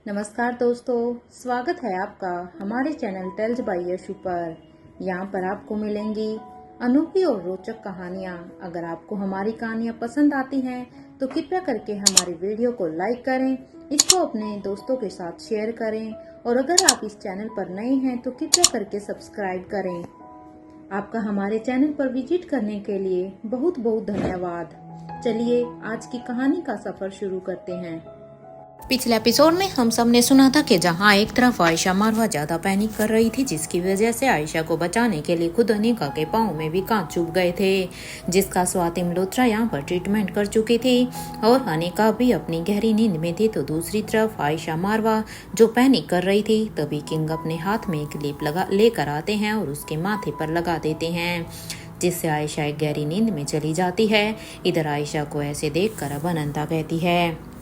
नमस्कार दोस्तों, स्वागत है आपका हमारे चैनल टेल्स बाय यशु पर। यहाँ पर आपको मिलेंगी अनोखी और रोचक कहानियाँ। अगर आपको हमारी कहानियाँ पसंद आती हैं तो कृपया करके हमारी वीडियो को लाइक करें, इसको अपने दोस्तों के साथ शेयर करें और अगर आप इस चैनल पर नए हैं तो कृपया करके सब्सक्राइब करें। आपका हमारे चैनल पर विजिट करने के लिए बहुत बहुत धन्यवाद। चलिए आज की कहानी का सफर शुरू करते हैं। पिछले एपिसोड में हम सब ने सुना था कि जहां एक तरफ आयशा मारवा ज्यादा पैनिक कर रही थी, जिसकी वजह से आयशा को बचाने के लिए खुद अनिका के पाँव में भी कांच चुभ गए थे, जिसका स्वाति मल्होत्रा यहाँ पर ट्रीटमेंट कर चुकी थी और अनिका भी अपनी गहरी नींद में थी। तो दूसरी तरफ आयशा मारवा जो पैनिक कर रही थी, तभी किंग अपने हाथ में एक क्लिप लेकर आते हैं और उसके माथे पर लगा देते हैं, जिससे आयशा एक गहरी नींद में चली जाती है। इधर आयशा को ऐसे देखकर अब अनंता कहती है,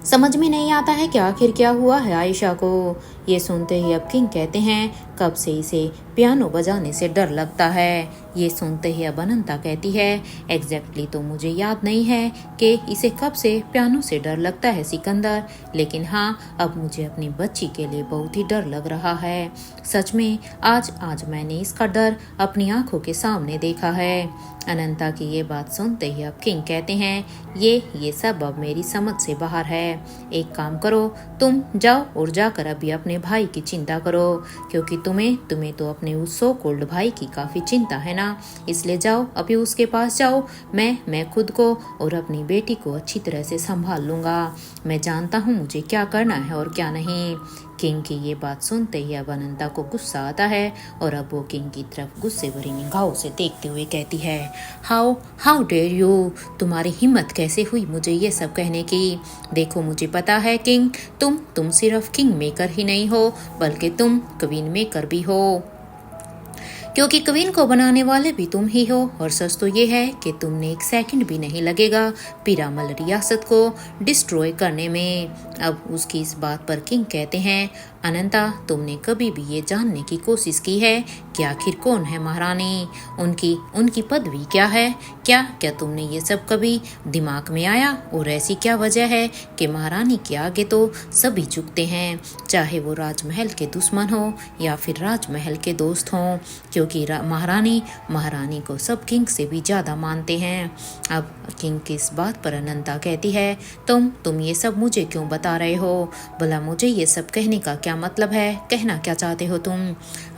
समझ में नहीं आता है कि आखिर क्या हुआ है आयशा को। ये सुनते ही अब किंग कहते हैं, कब से इसे पियानो बजाने से डर लगता है। ये सुनते ही अब अनंता कहती है, एग्जैक्टली तो मुझे याद नहीं है कि इसे कब से पियानो से डर लगता है सिकंदर, लेकिन हाँ, अब मुझे अपनी बच्ची के लिए बहुत ही डर लग रहा है। सच में आज मैंने इसका डर अपनी आंखों के सामने देखा है। अनंता की ये बात सुनते ही अब किंग कहते हैं, ये सब अब मेरी समझ से बाहर है। एक काम करो, तुम जाओ और जाकर अभी अपने भाई की चिंता करो, क्योंकि तुम्हें तो अपने उस सो कोल्ड भाई की काफी चिंता है ना, इसलिए जाओ अभी उसके पास जाओ। मैं खुद को और अपनी बेटी को अच्छी तरह से संभाल लूंगा। मैं जानता हूँ मुझे क्या करना है और क्या नहीं। किंग की ये बात सुनते ही अब अनंता को गुस्सा आता है और अब वो किंग की तरफ गुस्से भरी निगाहों से देखते हुए कहती है, हाउ डेयर यू, तुम्हारी हिम्मत कैसे हुई मुझे ये सब कहने की। देखो मुझे पता है किंग, तुम सिर्फ किंग मेकर ही नहीं हो बल्कि तुम क्वीन मेकर भी हो, क्योंकि क्वीन को बनाने वाले भी तुम ही हो। और सच तो ये है कि तुमने एक सेकंड भी नहीं लगेगा पीरामल रियासत को डिस्ट्रॉय करने में। अब उसकी इस बात पर किंग कहते हैं, अनंता तुमने कभी भी ये जानने की कोशिश की है कि आखिर कौन है महारानी, उनकी पदवी क्या है? क्या तुमने ये सब कभी दिमाग में आया? और ऐसी क्या वजह है कि महारानी के आगे तो सभी झुकते हैं, चाहे वो राजमहल के दुश्मन हो या फिर राजमहल के दोस्त हों, क्योंकि महारानी को सब किंग से भी ज्यादा मानते हैं। अब किंग की इस बात पर अनंता कहती है, तुम ये सब मुझे क्यों बता रहे हो? भला मुझे ये सब कहने का क्या मतलब है? कहना क्या चाहते हो तुम?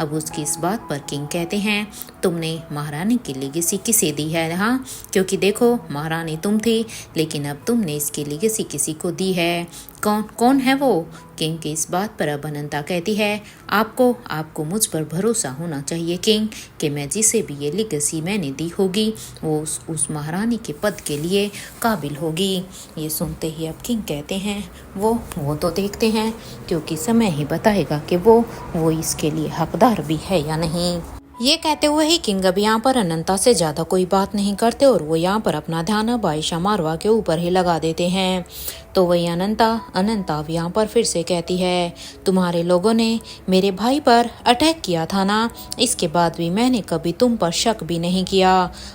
अब उसकी इस बात पर किंग कहते हैं, तुमने महारानी की लेगेसी किसे दी है? हाँ, क्योंकि देखो महारानी तुम थी, लेकिन अब तुमने इसकी लेगेसी किसी को दी है। कौन है वो? किंग की इस बात पर अब अनंता कहती है, आपको मुझ पर भरोसा होना चाहिए किंग, कि मैं जिसे भी ये लेगेसी मैंने दी होगी वो उस महारानी के पद के लिए काबिल होगी। ये सुनते ही अब किंग कहते हैं, वो तो देखते हैं, क्योंकि समय ही बताएगा कि वो इसके लिए हकदार भी है या नहीं। ये कहते हुए ही किंग अब यहाँ पर अनंता से ज्यादा कोई बात नहीं करते और वो यहाँ पर अपना ध्यान अब आयशा मारवा के ऊपर ही लगा देते हैं। तो वही अनंता अब यहाँ पर फिर से कहती है, तुम्हारे लोगों ने मेरे भाई पर अटैक किया था ना, इसके बाद भी मैंने कभी तुम पर शक भी नहीं किया।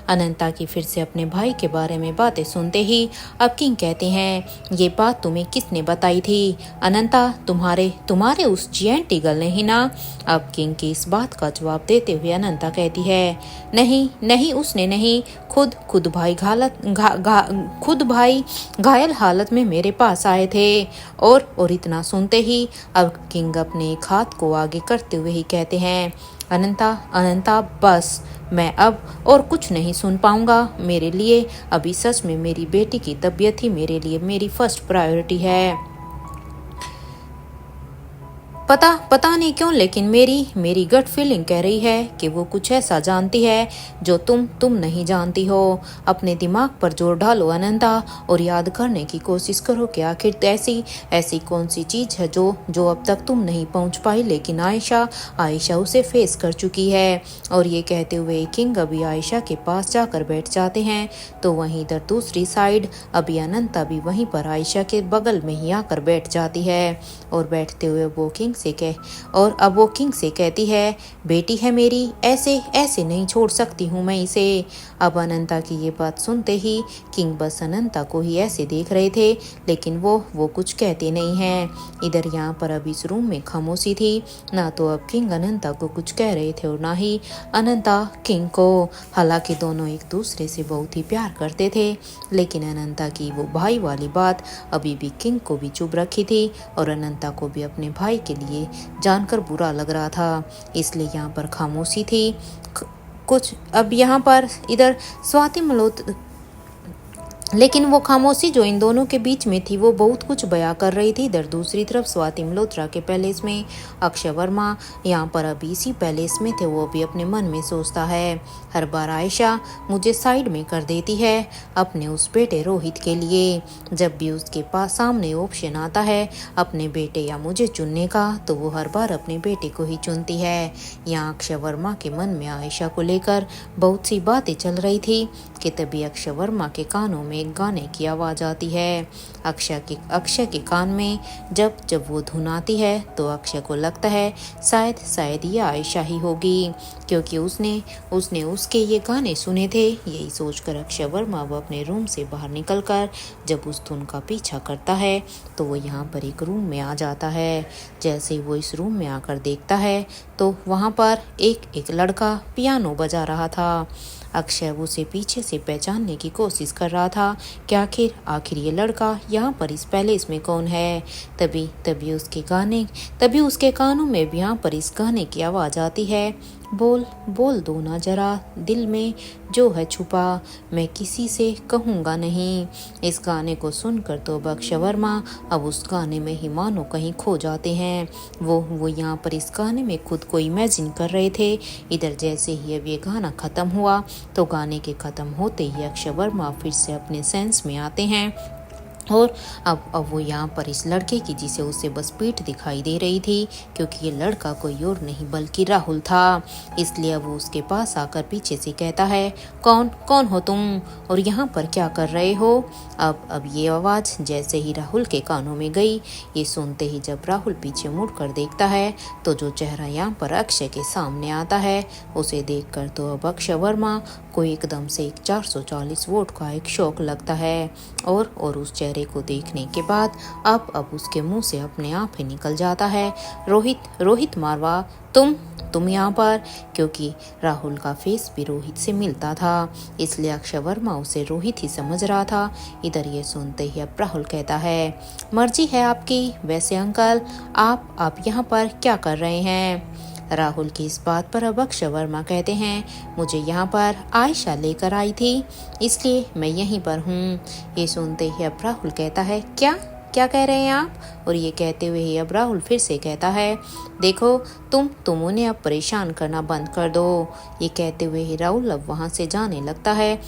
अनंता की फिर से अपने भाई के बारे में बातें सुनते ही अब किंग कहते हैं, ये बात तुम्हें किसने बताई थी अनंता? तुम्हारे उस जिएंट ईगल ने ही ना। अब किंग की इस बात का जवाब देते हुए अनंता कहती है, नहीं उसने नहीं, खुद भाई घायल हालत में मेरे पास आए थे। और इतना सुनते ही अब किंग अपने एक हाथ को आगे करते हुए ही कहते हैं, अनंता बस, मैं अब और कुछ नहीं सुन पाऊंगा। मेरे लिए अभी सच में मेरी बेटी की तबीयत ही मेरे लिए मेरी फर्स्ट प्रायोरिटी है। पता नहीं क्यों, लेकिन मेरी गट फीलिंग कह रही है कि वो कुछ ऐसा जानती है जो तुम नहीं जानती हो। अपने दिमाग पर जोर डालो अनंता और याद करने की कोशिश करो कि आखिर ऐसी कौन सी चीज है जो अब तक तुम नहीं पहुंच पाई, लेकिन आयशा उसे फेस कर चुकी है। और ये कहते हुए किंग अभी आयशा के पास जाकर बैठ जाते हैं। तो वहीं इधर दूसरी साइड अभी अनंता भी वहीं पर आयशा के बगल में ही आकर बैठ जाती है और बैठते हुए वो किंग किंग से कहती है, बेटी है मेरी, ऐसे ऐसे नहीं छोड़ सकती हूँ मैं इसे। अब अनंता की ये बात सुनते ही किंग बस अनंता को ही ऐसे देख रहे थे, लेकिन वो कुछ कहते नहीं हैं। इधर यहाँ पर अब इस रूम में खामोशी थी। ना तो अब किंग अनंता को कुछ कह रहे थे और ना ही अनंता किंग को। हालांकि दोनों एक दूसरे से बहुत ही प्यार करते थे, लेकिन अनंता की वो भाई वाली बात अभी भी किंग को भी चुभ रखी थी और अनंता को भी अपने भाई के लिए जानकर बुरा लग रहा था, इसलिए यहाँ पर खामोशी थी। कुछ अब यहाँ पर इधर स्वाति मल्होत्रा, लेकिन वो खामोशी जो इन दोनों के बीच में थी वो बहुत कुछ बयां कर रही थी। इधर दूसरी तरफ स्वाति मल्होत्रा के पैलेस में अक्षय वर्मा यहाँ पर अभी इसी पैलेस में थे। वो भी अपने मन में सोचता है, हर बार आयशा मुझे साइड में कर देती है अपने उस बेटे रोहित के लिए। जब भी उसके पास सामने ऑप्शन आता है अपने बेटे या मुझे चुनने का, तो वो हर बार अपने बेटे को ही चुनती है। यहाँ अक्षय वर्मा के मन में आयशा को लेकर बहुत सी बातें चल रही थी कि तभी अक्षय वर्मा के कानों में एक गाने की आवाज़ आती है। अक्षय के कान में जब वो धुन आती है तो अक्षय को लगता है शायद ये आयशा ही होगी, क्योंकि उसने उसके ये गाने सुने थे। यही सोचकर अक्षय वर्मा वो अपने रूम से बाहर निकलकर जब उस धुन का पीछा करता है तो वो यहाँ पर एक रूम में आ जाता है। जैसे ही वो इस रूम में आकर देखता है तो वहाँ पर एक लड़का पियानो बजा रहा था। अक्षय उसे पीछे से पहचानने की कोशिश कर रहा था कि आखिर ये लड़का यहाँ पर इस पैलेस में कौन है। तभी उसके कानों में भी यहाँ पर इस गाने की आवाज़ आती है, बोल दो ना जरा दिल में जो है छुपा, मैं किसी से कहूँगा नहीं। इस गाने को सुनकर तो अक्षय वर्मा अब उस गाने में ही मानो कहीं खो जाते हैं। वो यहाँ पर इस गाने में खुद को इमेजिन कर रहे थे। इधर जैसे ही अब ये गाना ख़त्म हुआ तो गाने के ख़त्म होते ही अक्षय वर्मा फिर से अपने सेंस में आते हैं और अब वो यहाँ पर इस लड़के की जिसे उसे बस पीठ दिखाई दे रही थी, क्योंकि ये लड़का कोई और नहीं बल्कि राहुल था। इसलिए वो उसके पास आकर पीछे से कहता है, कौन हो तुम और यहाँ पर क्या कर रहे हो। अब ये आवाज़ जैसे ही राहुल के कानों में गई, ये सुनते ही जब राहुल पीछे मुड़कर देखता है तो जो चेहरा यहाँ पर अक्षय के सामने आता है उसे देखकर तो अब अक्षय वर्मा को एकदम से एक 440 वोट का एक शौक लगता है और उस चेहरे को देखने के बाद अब उसके मुंह से अपने आप ही निकल जाता है, रोहित मारवा तुम यहाँ पर। क्योंकि राहुल का फेस भी रोहित से मिलता था, इसलिए अक्षय वर्मा उसे रोहित ही समझ रहा था। इधर ये सुनते ही अब राहुल कहता है, मर्जी है आपकी, वैसे अंकल आप यहाँ पर क्या कर रहे हैं। राहुल की इस बात पर अब अक्षय वर्मा कहते हैं, मुझे यहाँ पर आयशा लेकर आई थी इसलिए मैं यहीं पर हूँ। ये सुनते ही अब राहुल कहता है, क्या कह रहे हैं आप। और ये कहते हुए ही अब राहुल फिर से कहता है, देखो तुम उन्हें अब परेशान करना बंद कर दो। ये कहते हुए ही राहुल अब वहाँ से जाने लगता है,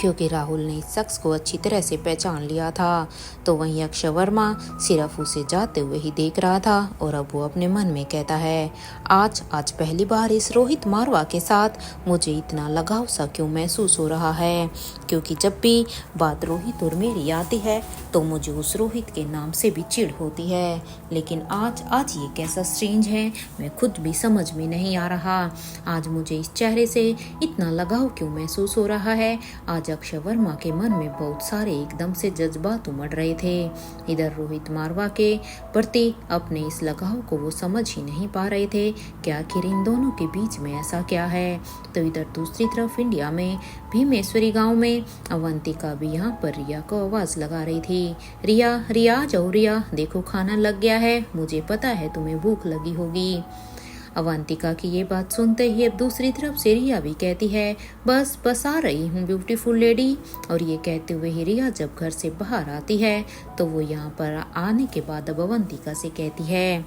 क्योंकि राहुल ने इस शख्स को अच्छी तरह से पहचान लिया था। तो वहीं अक्षय वर्मा सिर्फ उसे जाते हुए ही देख रहा था और अब वो अपने मन में कहता है, आज पहली बार इस रोहित मारवा के साथ मुझे इतना लगाव सा क्यों महसूस हो रहा है। क्योंकि जब भी बात रोहित और मेरी आती है तो मुझे उस रोहित के नाम से भी चिढ़ होती है, लेकिन आज ये कैसा स्ट्रेंज है, मैं खुद भी समझ में नहीं आ रहा। आज मुझे इस चेहरे से इतना लगाव क्यों महसूस हो रहा है। आज अक्षय वर्मा के मन में बहुत सारे एकदम से जज्बात उमड़ रहे थे। इधर रोहित मारवा के प्रति अपने इस लगाव को वो समझ ही नहीं पा रहे थे कि आखिर इन दोनों के बीच में ऐसा क्या है। तो इधर दूसरी तरफ इंडिया में भीमेश्वरी गांव में अवंतिका भी यहाँ पर रिया को आवाज लगा रही थी, रिया जाओ रिया, देखो खाना लग गया है, मुझे पता है तुम्हें भूख लगी होगी। अवंतिका की ये बात सुनते ही अब दूसरी तरफ से रिया भी कहती है, बस आ रही हूँ ब्यूटीफुल लेडी। और ये कहते हुए ही रिया जब घर से बाहर आती है तो वो यहाँ पर आने के बाद अब अवंतिका से कहती है,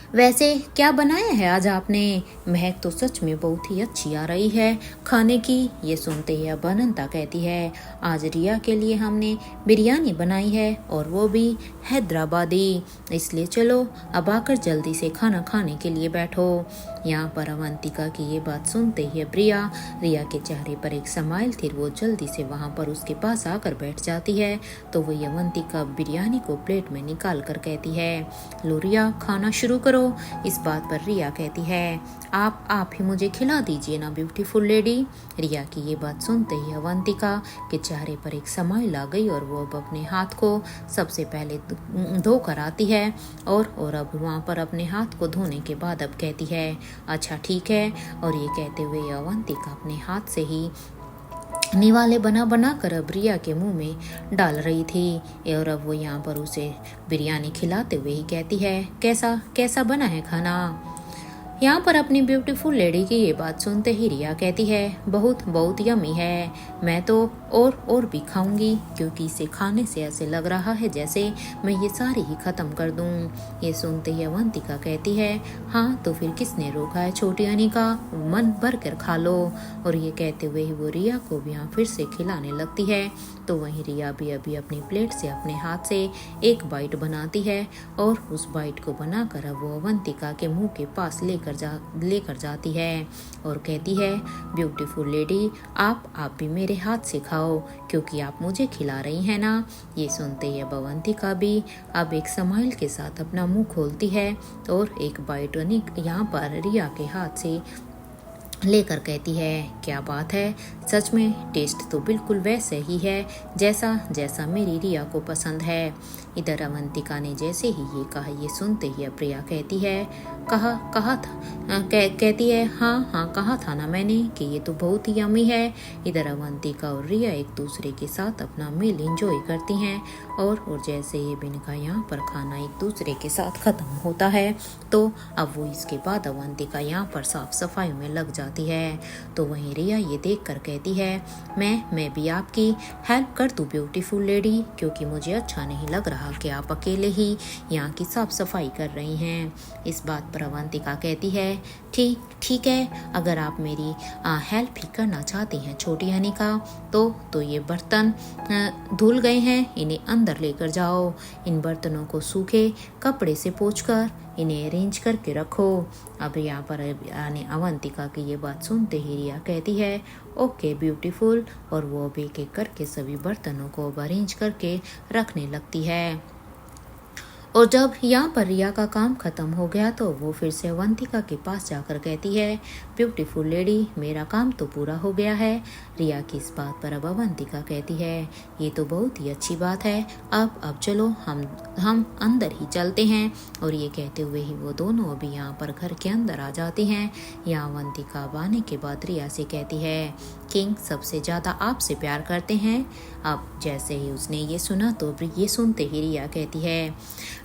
वैसे क्या बनाया है आज आपने? महक तो सच में बहुत ही अच्छी आ रही है खाने की। ये सुनते ही अब अनंता कहती है, आज रिया के लिए हमने बिरयानी बनाई है और वो भी हैदराबादी, इसलिए चलो अब आकर जल्दी से खाना खाने के लिए बैठो। यहाँ पर अवंतिका की ये बात सुनते ही रिया के चेहरे पर एक स्माइल थी। वो जल्दी से वहाँ पर उसके पास आकर बैठ जाती है। तो वही अवंतिका बिरयानी को प्लेट में निकाल कर कहती है, लो रिया खाना शुरू करो। इस बात पर रिया कहती है, आप ही मुझे खिला दीजिए ना ब्यूटीफुल लेडी। रिया की ये बात सुनते ही अवंतिका के चेहरे पर एक स्माइल आ गई और वो अब अपने हाथ को सबसे पहले धोकर आती है और अब वहाँ पर अपने हाथ को धोने के बाद अब कहती है, अच्छा ठीक है। और ये कहते हुए अवंतिका अपने हाथ से ही निवाले बना कर अब रिया के मुंह में डाल रही थी और अब वो यहाँ पर उसे बिरयानी खिलाते हुए ही कहती है, कैसा कैसा बना है खाना। यहाँ पर अपनी ब्यूटीफुल लेडी की ये बात सुनते ही रिया कहती है, बहुत बहुत यमी है, मैं तो और भी खाऊंगी, क्योंकि इसे खाने से ऐसे लग रहा है जैसे मैं ये सारी ही ख़त्म कर दूं। ये सुनते ही अवंतिका कहती है, हाँ तो फिर किसने रोका है छोटी अनिका, मन भर कर खा लो। और ये कहते हुए ही वो रिया को भी यहाँ फिर से खिलाने लगती है। तो वहीं रिया भी अभी अपनी प्लेट से अपने हाथ से एक बाइट बनाती है और उस बाइट को बनाकर अब वो अवंतिका के मुंह के पास लेकर जाती है और कहती है, ब्यूटीफुल लेडी आप भी मेरे हाथ से खाओ, क्योंकि आप मुझे खिला रही हैं ना। ये सुनते ही अब अवंतिका भी अब एक स्माइल के साथ अपना मुंह खोलती है और एक बाइट यहाँ पर रिया के हाथ से लेकर कहती है, क्या बात है, सच में टेस्ट तो बिल्कुल वैसे ही है जैसा मेरी रिया को पसंद है। इधर अवंतिका ने जैसे ही ये कहा, ये सुनते ही प्रिया कहती है, कहा था कहती है, हाँ कहा था ना मैंने कि ये तो बहुत ही यम्मी है। इधर अवंतिका और रिया एक दूसरे के साथ अपना मील एंजॉय करती हैं और जैसे ही इनका यहाँ पर खाना एक दूसरे के साथ ख़त्म होता है तो अब वो इसके बाद अवंतिका यहाँ पर साफ सफाई में लग जाती है। तो वहीं रिया ये देख कर कहती है, मैं भी आपकी हेल्प कर दूँ ब्यूटीफुल लेडी, क्योंकि मुझे अच्छा नहीं लग रहा कि आप अकेले ही यहाँ की साफ सफाई कर रही हैं। इस बात पर अवंतिका कहती है, ठीक है, अगर आप मेरी हेल्प ही करना चाहती हैं छोटी अनिका तो ये बर्तन धुल गए हैं, इन्हें अंदर लेकर जाओ। इन बर्तनों को सूखे कपड़े से पोंछकर इन्हें अरेंज करके रखो। अब यहाँ पर अवंतिका की ये बात सुनते ही रिया कहती है, ओके ब्यूटीफुल, और वो अब एक एक करके सभी बर्तनों को अरेंज करके रखने लगती है। और जब यहाँ पर रिया का काम खत्म हो गया तो वो फिर से अवंतिका के पास जाकर कहती है, ब्यूटीफुल लेडी, मेरा काम तो पूरा हो गया है। रिया की इस बात पर अब अवंतिका कहती है, ये तो बहुत ही अच्छी बात है, अब चलो हम अंदर ही चलते हैं। और ये कहते हुए ही वो दोनों अभी यहाँ पर घर के अंदर आ जाती हैं। यहाँ अवंतिका अब आने के बाद रिया से कहती है, किंग सबसे ज़्यादा आपसे प्यार करते हैं। अब जैसे ही उसने ये सुना तो ये सुनते ही रिया कहती है,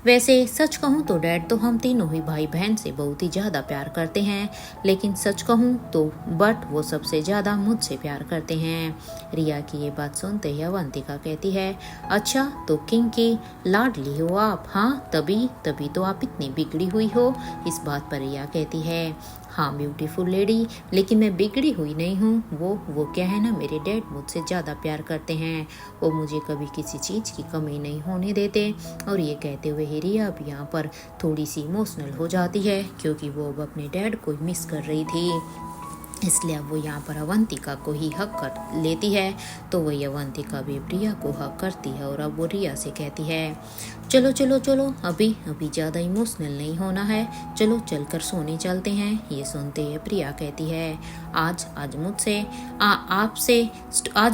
वैसे सच कहूँ तो डैड तो हम तीनों ही भाई बहन से बहुत ही ज़्यादा प्यार करते हैं, लेकिन सच कहूँ तो बट वो सबसे ज़्यादा मुझसे प्यार करते हैं। रिया की ये बात सुनते ही अवंतिका कहती है, अच्छा तो किंग की लाडली हो आप, हाँ तभी तो आप इतनी बिगड़ी हुई हो। इस बात पर रिया कहती है, हाँ ब्यूटीफुल लेडी, लेकिन मैं बिगड़ी हुई नहीं हूँ। वो क्या है ना, मेरे डैड मुझसे ज़्यादा प्यार करते हैं, वो मुझे कभी किसी चीज़ की कमी नहीं होने देते। और ये कहते हुए रिया अब यहाँ पर थोड़ी सी इमोशनल हो जाती है, क्योंकि वो अब अपने डैड को मिस कर रही थी, इसलिए अब वो यहाँ पर अवंतिका को ही हक कर लेती है। तो वही अवंतिका भी प्रिया को हक करती है और अब वो रिया से कहती है, चलो अभी ज़्यादा इमोशनल नहीं होना है, चलो चलकर सोने चलते हैं। ये सुनते ही प्रिया कहती है, आज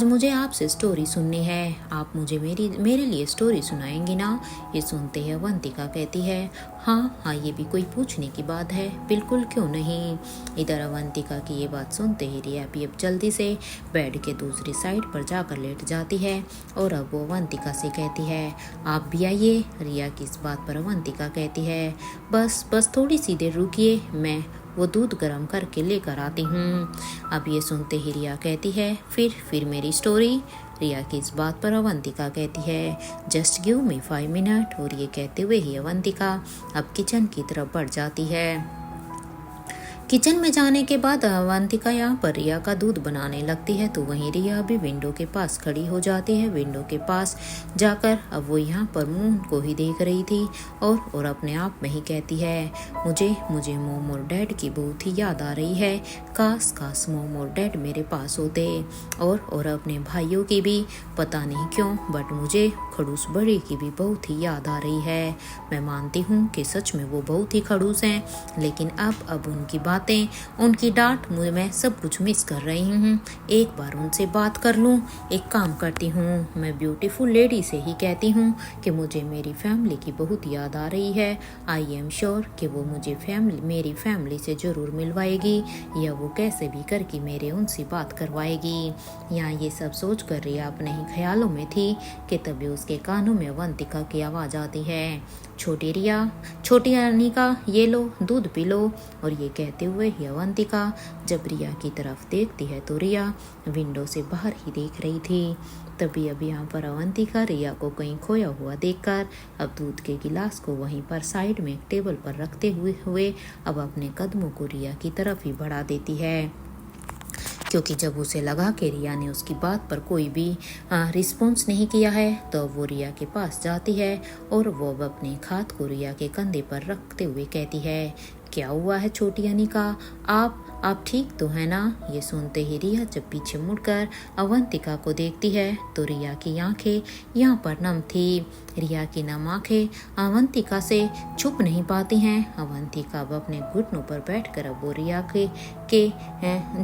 मुझे आपसे स्टोरी सुननी है, आप मुझे मेरे लिए स्टोरी सुनाएंगी ना। ये सुनते ही अवंतिका कहती है, हाँ ये भी कोई पूछने की बात है, बिल्कुल क्यों नहीं। इधर अवंतिका की ये बात सुनते ही रिया भी अब जल्दी से बेड के दूसरी साइड पर जाकर लेट जाती है और अब वो अवंतिका से कहती है, आप भी आइए। रिया की इस बात पर अवंतिका कहती है, बस थोड़ी सी देर रुकिए, मैं वो दूध गर्म करके लेकर आती हूँ। अब ये सुनते ही रिया कहती है, फिर मेरी स्टोरी। रिया की इस बात पर अवंतिका कहती है जस्ट गिव मी 5 मिनट, और ये कहते हुए ही अवंतिका अब किचन की तरफ बढ़ जाती है। किचन में जाने के बाद अवंतिका यहाँ पर रिया का दूध बनाने लगती है, तो वहीं रिया भी विंडो के पास खड़ी हो जाती है। विंडो के पास जाकर अब वो यहाँ पर मून को ही देख रही थी और अपने आप में ही कहती है मुझे मोम और डैड की बहुत ही याद आ रही है। काश मोम और डैड मेरे पास होते, और अपने भाइयों की भी, पता नहीं क्यों बट मुझे खड़ूस बड़े की भी बहुत ही याद आ रही है। मैं मानती हूँ कि सच में वो बहुत ही खड़ूस हैं, लेकिन अब उनकी बातें, उनकी डांट, मैं सब कुछ मिस कर रही हूँ। एक बार उनसे बात कर लूँ। एक काम करती हूँ, मैं ब्यूटीफुल लेडी से ही कहती हूँ कि मुझे मेरी फैमिली की बहुत याद आ रही है। आई एम श्योर कि वो मुझे मेरी फैमिली से ज़रूर मिलवाएगी, या वो कैसे भी करके मेरे उनसे बात करवाएगी। यहाँ ये सब सोच कर रिया अपने ही ख्यालों में थी कि तभी उसके कानों में अवंतिका की आवाज़ आती है, छोटी रिया, छोटी अनिका, ये लो दूध पी लो। और ये कहते हुए ही अवंतिका जब रिया की तरफ देखती है तो रिया विंडो से बाहर ही देख रही थी। तभी अब यहाँ पर अवंतिका रिया को कहीं खोया हुआ देखकर अब दूध के गिलास को वहीं पर साइड में एक टेबल पर रखते हुए अब अपने कदमों को रिया की तरफ ही बढ़ा देती है, क्योंकि जब उसे लगा कि रिया ने उसकी बात पर कोई भी रिस्पॉन्स नहीं किया है तो वो रिया के पास जाती है और वो अब अपने हाथ को रिया के कंधे पर रखते हुए कहती है, क्या हुआ है छोटी अनिका, आप ठीक तो है ना। ये सुनते ही रिया जब पीछे मुड़कर अवंतिका को देखती है तो रिया की आंखें यहाँ पर नम थी। रिया की नम आंखें अवंतिका से छुप नहीं पाती हैं। अवंतिका अब अपने घुटनों पर बैठकर अब वो रिया के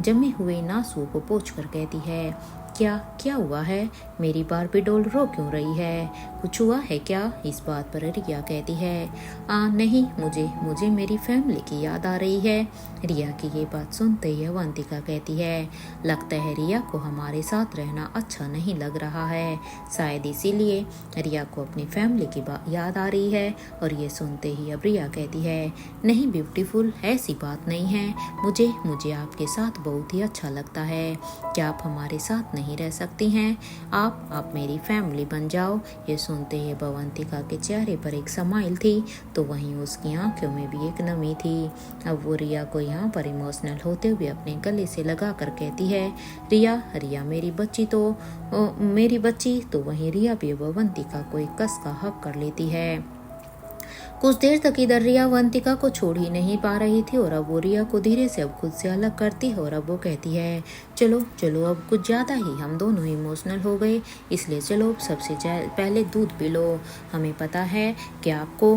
जमे हुए नासुओं को पोंछकर कहती है, क्या हुआ है, मेरी बार्बी डॉल रो क्यों रही है, कुछ हुआ है क्या। इस बात पर रिया कहती है, नहीं, मुझे मेरी फैमिली की याद आ रही है। रिया की ये बात सुनते ही अवंतिका कहती है, लगता है रिया को हमारे साथ रहना अच्छा नहीं लग रहा है, शायद इसीलिए रिया को अपनी फैमिली की याद आ रही है। और ये सुनते ही अब रिया कहती है, नहीं ब्यूटीफुल, ऐसी बात नहीं है, मुझे आपके साथ बहुत ही अच्छा लगता है, क्या आप हमारे साथ नहीं रह सकती हैं, आप मेरी फैमिली बन जाओ। ये सुनते ही अवंतिका के चेहरे पर एक स्माइल थी तो वहीं उसकी आंखों में भी एक नमी थी। अब वो रिया को यहाँ पर इमोशनल होते हुए अपने गले से लगा कर कहती है, रिया मेरी बच्ची। तो वहीं रिया भी अवंतिका को एक कस का हक कर लेती है। कुछ देर तक इधर रिया अवंतिका को छोड़ ही नहीं पा रही थी और अब वो रिया को धीरे से अब खुद से अलग करती है और अब वो कहती है, चलो अब कुछ ज़्यादा ही हम दोनों इमोशनल हो गए, इसलिए चलो सबसे पहले दूध पी लो। हमें पता है कि आपको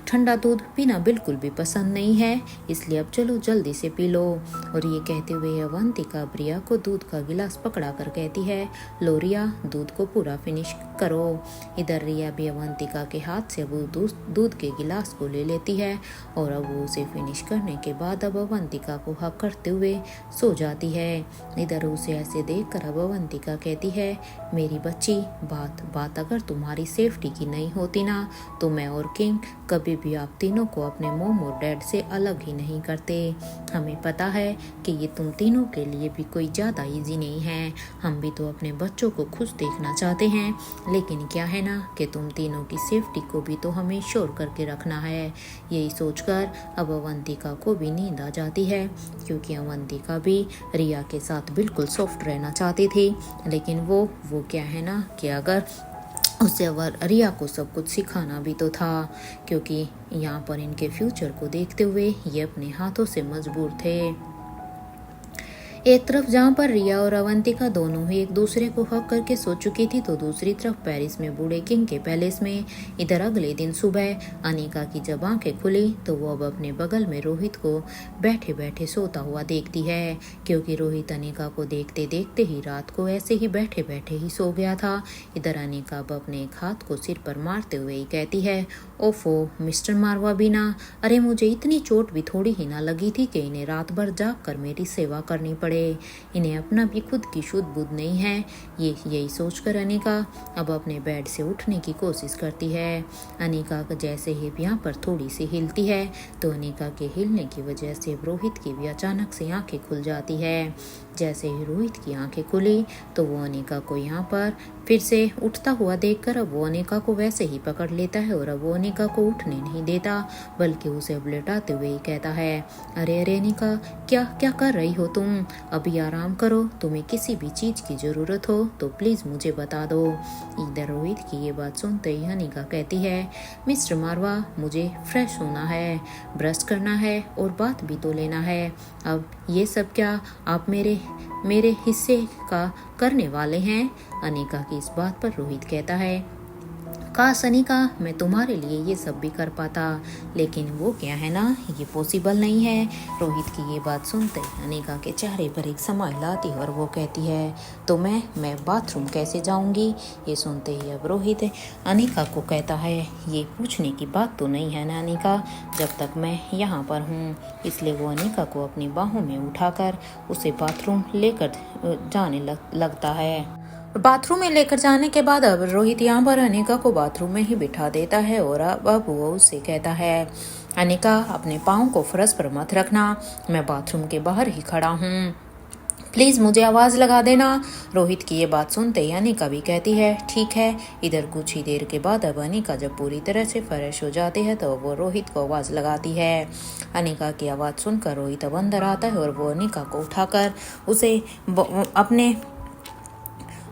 ठंडा दूध पीना बिल्कुल भी पसंद नहीं है, इसलिए अब चलो जल्दी से पी लो। और ये कहते हुए अवंतिका रिया को दूध का गिलास पकड़ा कर कहती है, लो रिया, दूध को पूरा फिनिश करो। इधर रिया भी अवंतिका के हाथ से वो दूध के गिलास को ले लेती है और अब वो उसे फिनिश करने के बाद अब अवंतिका को हक करते हुए सो जाती है। इधर उसे ऐसे देखकर अब अवंतिका कहती है, मेरी बच्ची, बात अगर तुम्हारी सेफ्टी की नहीं होती ना तो मैं और किंग कभी भी आप तीनों को अपने मोम और डैड से अलग ही नहीं करते। हमें पता है कि ये तुम तीनों के लिए भी कोई ज़्यादा ईजी नहीं है, हम भी तो अपने बच्चों को खुश देखना चाहते हैं, लेकिन क्या है ना कि तुम तीनों की सेफ्टी को भी तो हमें श्योर करके रखना है। यही सोचकर अब अवंतिका को भी नींद आ जाती है, क्योंकि अवंतिका भी रिया के साथ बिल्कुल सॉफ्ट रहना चाहती थी, लेकिन वो क्या है ना कि अगर उसे रिया को सब कुछ सिखाना भी तो था, क्योंकि यहाँ पर इनके फ्यूचर को देखते हुए ये अपने हाथों से मजबूर थे। एक तरफ जहाँ पर रिया और अवंतिका दोनों ही एक दूसरे को हक करके सो चुकी थी तो दूसरी तरफ पेरिस में बूढ़े किंग के पैलेस में इधर अगले दिन सुबह अनिका की जब आंखें खुली तो वो अब अपने बगल में रोहित को बैठे बैठे सोता हुआ देखती है, क्योंकि रोहित अनिका को देखते देखते ही रात को ऐसे ही बैठे बैठे ही सो गया था। इधर अनिका अब अपने एक हाथ को सिर पर मारते हुए ही कहती है, ओफो मिस्टर मारवा बीना, अरे मुझे इतनी चोट भी थोड़ी ही ना लगी थी कि इन्हें रात भर जाग कर मेरी सेवा करनी पड़े, इन्हें अपना भी खुद की शुद्ध बुद्ध नहीं है। यही सोचकर अनिका अब अपने बेड से उठने की कोशिश करती है। अनिका जैसे ही यहाँ पर थोड़ी सी हिलती है तो अनिका के हिलने की वजह से रोहित की भी अचानक से आंखें खुल जाती है। जैसे ही रोहित की आंखें खुली तो वो अनिका को यहाँ पर फिर से उठता हुआ देखकर अब वो अनिका को वैसे ही पकड़ लेता है और अब वो अनिका को उठने नहीं देता, बल्कि उसे अब लेटाते हुए ही कहता है, अरे अरे अनिका, क्या क्या कर रही हो तुम? अभी आराम करो, तुम्हें किसी भी चीज़ की ज़रूरत हो तो प्लीज़ मुझे बता दो। इधर रोहित की ये बात सुनते ही अनिका कहती है, मिस्टर मारवा, मुझे फ्रेश होना है, ब्रश करना है और बात भी तो लेना है। अब ये सब क्या आप मेरे हिस्से का करने वाले हैं? अनिका की इस बात पर रोहित कहता है, काश अनिका, मैं तुम्हारे लिए ये सब भी कर पाता, लेकिन वो क्या है ना, ये पॉसिबल नहीं है। रोहित की ये बात सुनते अनिका के चेहरे पर एक स्माइल आती है और वो कहती है, तो मैं बाथरूम कैसे जाऊंगी? ये सुनते ही अब रोहित अनिका को कहता है, ये पूछने की बात तो नहीं है ना अनिका, जब तक मैं यहाँ पर हूँ। इसलिए वो अनिका को अपनी बाहों में उठाकर उसे बाथरूम लेकर जाने लगता है। बाथरूम में लेकर जाने के बाद अब रोहित यहाँ पर अनिका को बाथरूम में ही बिठा देता है और अब वो उससे कहता है, अनिका, अपने पाँव को फर्श पर मत रखना, मैं बाथरूम के बाहर ही खड़ा हूँ, प्लीज़ मुझे आवाज़ लगा देना। रोहित की ये बात सुनते ही अनिका भी कहती है, ठीक है। इधर कुछ ही देर के बाद अब अनिका जब पूरी तरह से फ्रेश हो जाती है तो वो रोहित को आवाज़ लगाती है। अनिका की आवाज़ सुनकर रोहित अब अंदर आता है और वो अनिका को उठाकर उसे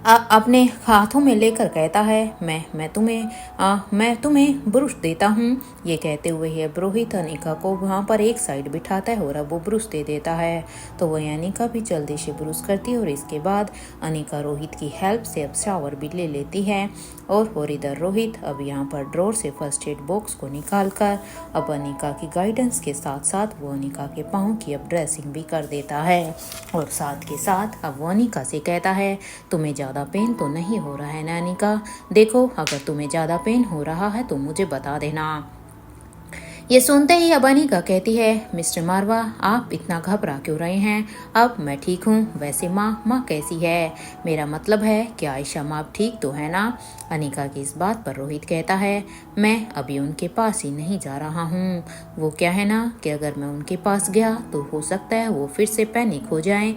अपने हाथों में लेकर कहता है, मैं तुम्हें ब्रुश देता हूँ। ये कहते हुए ही अब रोहित अनिका को वहाँ पर एक साइड बिठाता है और अब वो ब्रुश दे देता है। तो वह अनिका भी जल्दी से ब्रुश करती है और इसके बाद अनिका रोहित की हेल्प से अब शावर भी ले लेती है। और इधर रोहित अब यहाँ पर ड्रॉर से फर्स्ट एड बॉक्स को निकाल कर अब अनिका की गाइडेंस के साथ साथ वो अनिका के पाँव की अब ड्रेसिंग भी कर देता है और साथ के साथ अब वो अनिका से कहता है, तुम्हें ज़्यादा पेन तो नहीं हो रहा है ना अनिका? देखो, अगर तुम्हें ज़्यादा पेन हो रहा है तो मुझे बता देना। ये सुनते ही अब अनिका कहती है, मिस्टर मारवा, आप इतना घबरा क्यों रहे हैं? अब मैं ठीक हूँ। वैसे माँ कैसी है? मेरा मतलब है कि आयशा माँ ठीक तो है ना? अनिका की इस बात पर रोहित कहता है, मैं अभी उनके पास ही नहीं जा रहा हूँ। वो क्या है ना कि अगर मैं उनके पास गया तो हो सकता है वो फिर से पैनिक हो जाए।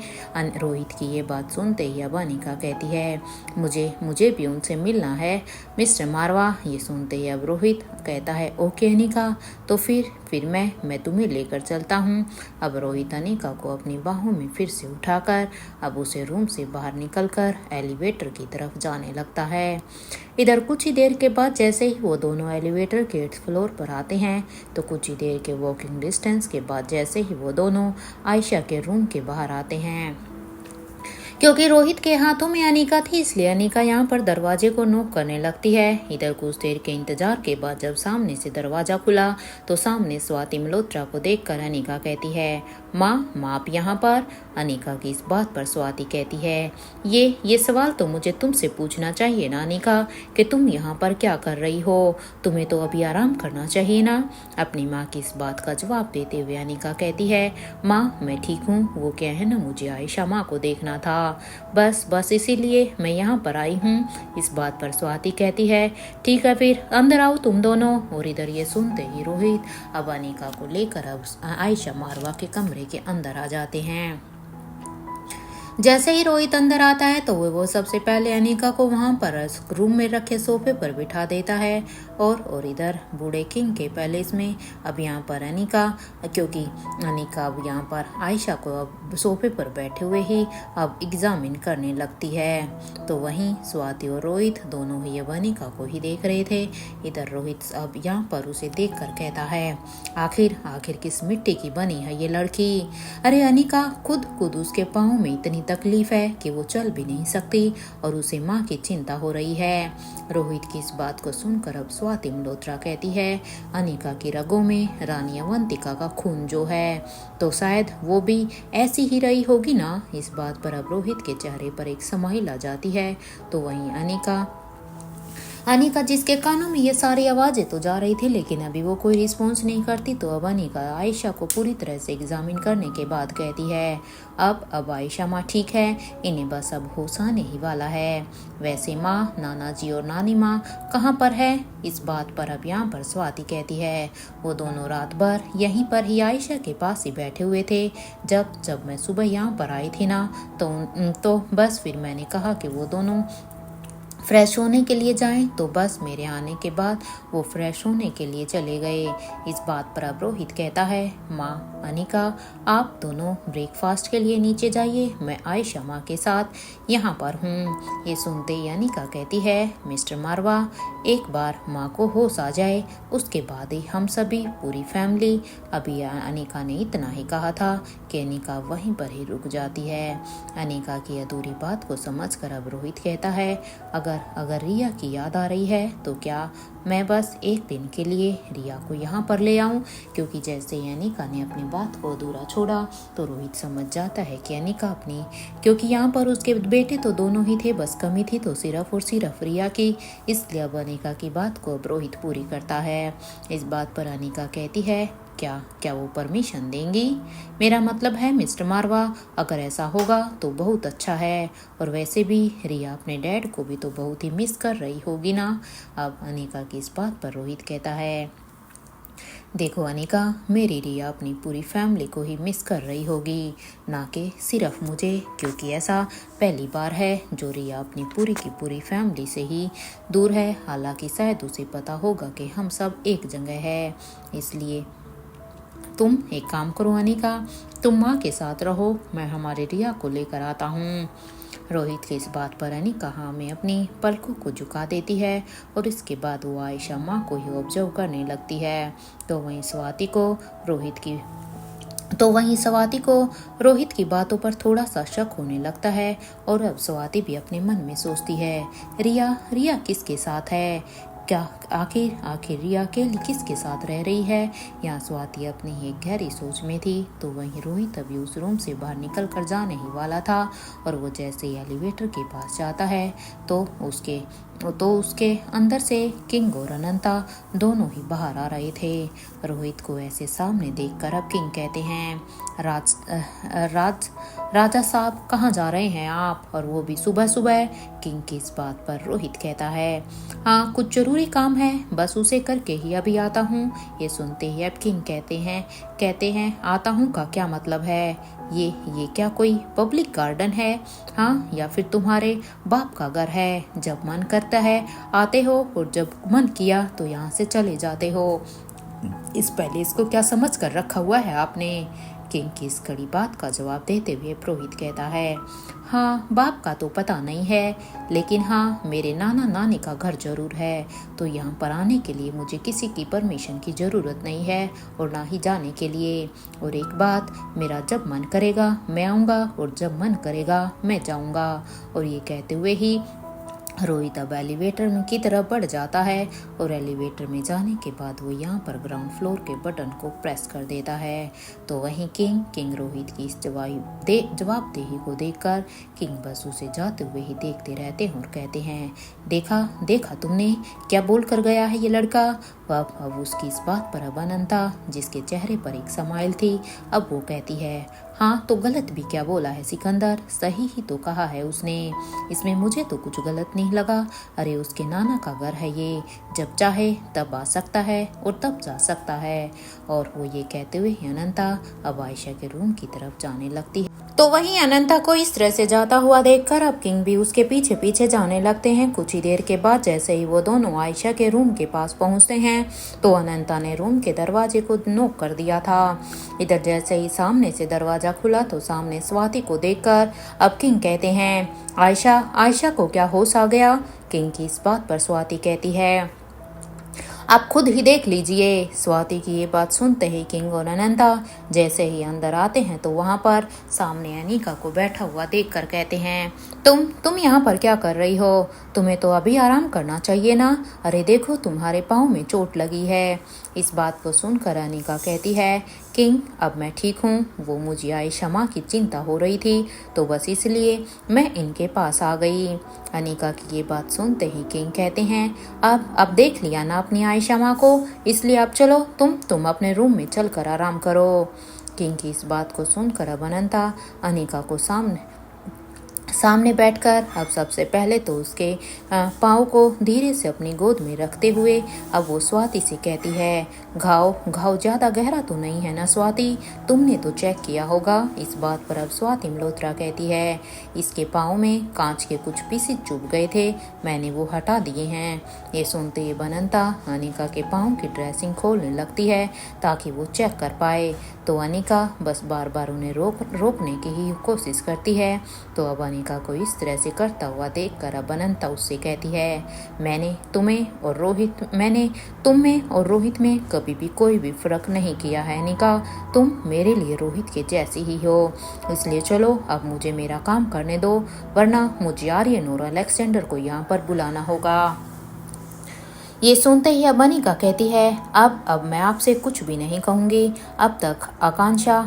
रोहित की ये बात सुनते ही अब अनिका कहती है, मुझे भी उनसे मिलना है मिस्टर मारवा। ये सुनते ही अब रोहित कहता है, ओके अनिका, तो फिर मैं तुम्हें लेकर चलता हूँ। अब रोहित अनिका को अपनी बाहों में फिर से उठाकर अब उसे रूम से बाहर निकलकर एलिवेटर की तरफ जाने लगता है। इधर कुछ ही देर के बाद जैसे ही वो दोनों एलिवेटर के फ्लोर पर आते हैं तो कुछ ही देर के वॉकिंग डिस्टेंस के बाद जैसे ही वो दोनों आयशा के रूम के बाहर आते हैं, क्योंकि रोहित के हाथों में अनिका थी इसलिए अनिका यहाँ पर दरवाजे को नॉक करने लगती है। इधर कुछ देर के इंतजार के बाद जब सामने से दरवाजा खुला तो सामने स्वाति मल्होत्रा को देखकर अनिका कहती है, माँ आप यहाँ पर? अनिका की इस बात पर स्वाति कहती है, ये सवाल तो मुझे तुमसे पूछना चाहिए ना अनिका कि तुम यहाँ पर क्या कर रही हो? तुम्हें तो अभी आराम करना चाहिए ना। अपनी माँ की इस बात का जवाब देते हुए अनिका कहती है, माँ मैं ठीक हूँ, वो क्या है ना, मुझे आयशा माँ को देखना था, बस इसीलिए मैं यहाँ पर आई हूँ। इस बात पर स्वाति कहती है, ठीक है फिर अंदर आओ तुम दोनों। और इधर ये सुनते ही रोहित अब अनिका को लेकर अब आयशा मारवा के कमरे के अंदर आ जाते हैं। जैसे ही रोहित अंदर आता है तो वो सबसे पहले अनिका को वहां पर रूम में रखे सोफे पर बिठा देता है और इधर बूढ़े किंग के पैलेस में अब यहाँ पर अनिका, क्योंकि अनिका अब यहाँ पर आयशा को अब सोफे पर बैठे हुए ही अब एग्जामिन करने लगती है। तो वहीं स्वाति और रोहित दोनों ही अब अनिका को ही देख रहे थे। इधर रोहित अब यहाँ पर उसे देख कर कहता है, आखिर किस मिट्टी की बनी है ये लड़की? अरे अनिका, खुद उसके पाँव में इतनी तकलीफ है कि वो चल भी नहीं सकती और उसे माँ की चिंता हो रही है। रोहित की इस बात को सुनकर अब स्वाति मल्होत्रा कहती है, अनिका की रगों में रानी अवंतिका का खून जो है तो शायद वो भी ऐसी ही रही होगी ना। इस बात पर अब रोहित के चेहरे पर एक स्माइल आ जाती है। तो वहीं अनिका अनिका जिसके कानों में ये सारी आवाज़ें तो जा रही थी, लेकिन अभी वो कोई रिस्पॉन्स नहीं करती। तो अब अनिका आयशा को पूरी तरह से एग्जामिन करने के बाद कहती है अब आयशा माँ ठीक है, इन्हें बस अब होश आने ही वाला है। वैसे माँ, नाना जी और नानी माँ कहाँ पर है? इस बात पर अब यहाँ पर स्वाति कहती है वो दोनों रात भर यहीं पर ही आयशा के पास ही बैठे हुए थे। जब मैं सुबह यहाँ पर आई थी ना, तो बस फिर मैंने कहा कि वो दोनों फ्रेश होने के लिए जाएं, तो बस मेरे आने के बाद वो फ्रेश होने के लिए चले गए। इस बात पर अब रोहित कहता है माँ, अनिका आप दोनों ब्रेकफास्ट के लिए नीचे जाइए, मैं आयशा माँ के साथ यहाँ पर हूँ। ये सुनते ही अनिका कहती है मिस्टर मारवा, एक बार माँ को होश आ जाए उसके बाद ही हम सभी पूरी फैमिली। अभी अनिका ने इतना ही कहा था कि अनिका वहीं पर ही रुक जाती है। अनिका की अधूरी बात को समझकर अब रोहित कहता है अगर रिया की याद आ रही है तो क्या मैं बस एक दिन के लिए रिया को यहाँ पर ले आऊँ? क्योंकि जैसे ही अनिका ने अपनी बात को अधूरा छोड़ा तो रोहित समझ जाता है कि अनिका अपनी, क्योंकि यहाँ पर उसके बेटे तो दोनों ही थे, बस कमी थी तो सिर्फ और सिर्फ रिया की। इसलिए अब अनिका की बात को अब रोहित पूरी करता है। इस बात पर अनिका कहती है क्या वो परमिशन देंगी? मेरा मतलब है मिस्टर मारवा, अगर ऐसा होगा तो बहुत अच्छा है। और वैसे भी रिया अपने डैड को भी तो बहुत ही मिस कर रही होगी ना। अब अनिका की इस बात पर रोहित कहता है देखो अनिका, मेरी रिया अपनी पूरी फैमिली को ही मिस कर रही होगी, ना कि सिर्फ मुझे, क्योंकि ऐसा पहली बार है जो रिया अपनी पूरी की पूरी फैमिली से ही दूर है। हालांकि शायद उसे पता होगा कि हम सब एक जगह है। इसलिए तुम एक काम करो अनिका, तुम माँ के साथ रहो, मैं हमारे रिया को लेकर आता हूँ। रोहित की इस बात पर अनिका हाँ में अपनी पलकों को झुका देती है और इसके बाद वो आयशा माँ को ही ऑब्जर्व करने लगती है। तो वहीं स्वाति को रोहित की बातों पर थोड़ा सा शक होने लगता है। और अब स्वाति भी अपने मन में सोचती है रिया किसके साथ है? क्या आखिर रिया अकेली किसके साथ रह रही है? यहाँ स्वाति अपनी एक गहरी सोच में थी। तो वहीं रोहित अभी उस रूम से बाहर निकल कर जाने ही वाला था और वो जैसे ही एलिवेटर के पास जाता है तो उसके अंदर से किंग और अनंता दोनों ही बाहर आ रहे थे। रोहित को ऐसे सामने देखकर अब किंग कहते हैं राजा साहब कहाँ जा रहे हैं आप, और वो भी सुबह सुबह? किंग की इस बात पर रोहित कहता है हाँ कुछ जरूरी काम है, बस उसे करके ही अभी आता हूँ। ये सुनते ही अब किंग कहते हैं आता हूँ का क्या मतलब है? ये क्या कोई पब्लिक गार्डन है हाँ, या फिर तुम्हारे बाप का घर है? जब मन करता है आते हो और जब मन किया तो यहाँ से चले जाते हो। इस पैलेस को क्या समझ कर रखा हुआ है आपने? किंग की इस कड़ी बात का जवाब देते हुए रोहित कहता है हाँ बाप का तो पता नहीं है, लेकिन हाँ मेरे नाना नानी का घर जरूर है। तो यहाँ पर आने के लिए मुझे किसी की परमिशन की ज़रूरत नहीं है और ना ही जाने के लिए। और एक बात, मेरा जब मन करेगा मैं आऊँगा और जब मन करेगा मैं जाऊँगा। और ये कहते हुए ही रोहित अब एलिवेटर की तरफ बढ़ जाता है और एलिवेटर में जाने के बाद वो यहाँ पर ग्राउंड फ्लोर के बटन को प्रेस कर देता है। तो वहीं किंग रोहित की इस जवाबदेही को देखकर किंग बस उसे जाते हुए ही देखते रहते हैं और कहते हैं देखा तुमने क्या बोल कर गया है ये लड़का। अब उसकी इस बात पर अब अनंता, जिसके चेहरे पर एक स्माइल थी, अब वो कहती है हाँ तो गलत भी क्या बोला है सिकंदर, सही ही तो कहा है उसने, इसमें मुझे तो कुछ गलत नहीं लगा। अरे उसके नाना का घर है ये, जब चाहे तब आ सकता है और तब जा सकता है। और वो ये कहते हुए अनंता अब आयशा के रूम की तरफ जाने लगती है। तो वहीं अनंता को इस तरह से जाता हुआ देखकर अब किंग भी उसके पीछे पीछे जाने लगते हैं। कुछ ही देर के बाद जैसे ही वो दोनों आयशा के रूम के पास पहुंचते हैं तो अनंता ने रूम के दरवाजे को नॉक कर दिया था। इधर जैसे ही सामने से दरवाजा खुला तो सामने स्वाति को देखकर अब किंग कहते हैं आयशा को क्या होश आ गया? किंग की इस बात पर स्वाति कहती है आप खुद ही देख लीजिए। स्वाति की ये बात सुनते ही किंग और अनंता जैसे ही अंदर आते हैं तो वहाँ पर सामने अनिका को बैठा हुआ देखकर कहते हैं तुम यहाँ पर क्या कर रही हो? तुम्हें तो अभी आराम करना चाहिए ना। अरे देखो तुम्हारे पाँव में चोट लगी है। इस बात को सुनकर अनिका कहती है किंग, अब मैं ठीक हूँ। वो मुझे आयशा माँ की चिंता हो रही थी, तो बस इसलिए मैं इनके पास आ गई। अनिका की ये बात सुनते ही किंग कहते हैं, अब देख लिया ना अपनी आयशा माँ को, इसलिए अब चलो तुम अपने रूम में चल कर आराम करो। किंग की इस बात को सुनकर अब अनंता अनिका को सामने बैठकर अब सबसे पहले तो उसके पाँव को धीरे से अपनी गोद में रखते हुए अब वो स्वाति से कहती है, घाव ज़्यादा गहरा तो नहीं है ना स्वाति, तुमने तो चेक किया होगा। इस बात पर अब स्वाति मल्होत्रा कहती है, इसके पाँव में कांच के कुछ पीसेस चुभ गए थे, मैंने वो हटा दिए हैं। ये सुनते ही अनंता अनिका के पाँव की ड्रेसिंग खोलने लगती है ताकि वो चेक कर पाए, तो अनिका बस बार बार उन्हें रोकने की ही कोशिश करती है। तो अब अनिका को इस तरह से करता हुआ देखकर अब अनंता उससे कहती है, मैंने तुम्हें और रोहित में कभी भी कोई भी फर्क नहीं किया है अनिका, तुम मेरे लिए रोहित के जैसी ही हो, इसलिए चलो अब मुझे मेरा काम करने दो, वरना मुझे आर्यन और अलेक्जेंडर को यहाँ पर बुलाना होगा। ये सुनते ही अब अनिका कहती है, अब मैं आपसे कुछ भी नहीं कहूँगी। अब तक आकांक्षा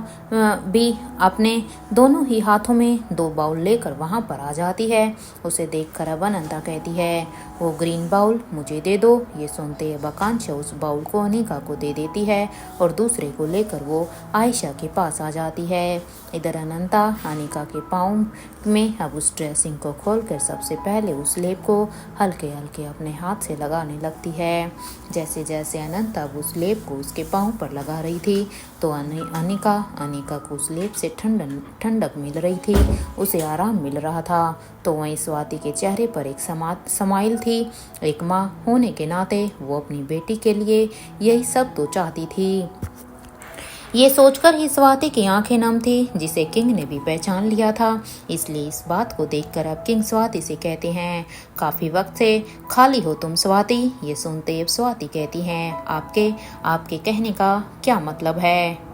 भी अपने दोनों ही हाथों में 2 बाउल लेकर वहाँ पर आ जाती है। उसे देखकर अब अनंता कहती है, वो ग्रीन बाउल मुझे दे दो। ये सुनते ही अब आकांक्षा उस बाउल को अनिका को दे देती है और दूसरे को लेकर वो आयशा के पास आ जाती है। इधर अनंता अनिका के पाँव में अब उस ड्रेसिंग को खोलकर सबसे पहले उस लेप को हल्के हल्के अपने हाथ से लगाने लगती है। जैसे जैसे अनंता अब उस लेप को उसके पाँव पर लगा रही थी, तो अनिका को उस लेप से ठंडक मिल रही थी, उसे आराम मिल रहा था। तो वहीं स्वाति के चेहरे पर एक समाइल थी। एक माँ होने के नाते वो अपनी बेटी के लिए यही सब तो चाहती थी। ये सोचकर ही स्वाति की आंखें नम थी, जिसे किंग ने भी पहचान लिया था। इसलिए इस बात को देखकर अब किंग स्वाति से कहते हैं, काफी वक्त से खाली हो तुम स्वाति। ये सुनते अब स्वाति कहती हैं, आपके कहने का क्या मतलब है।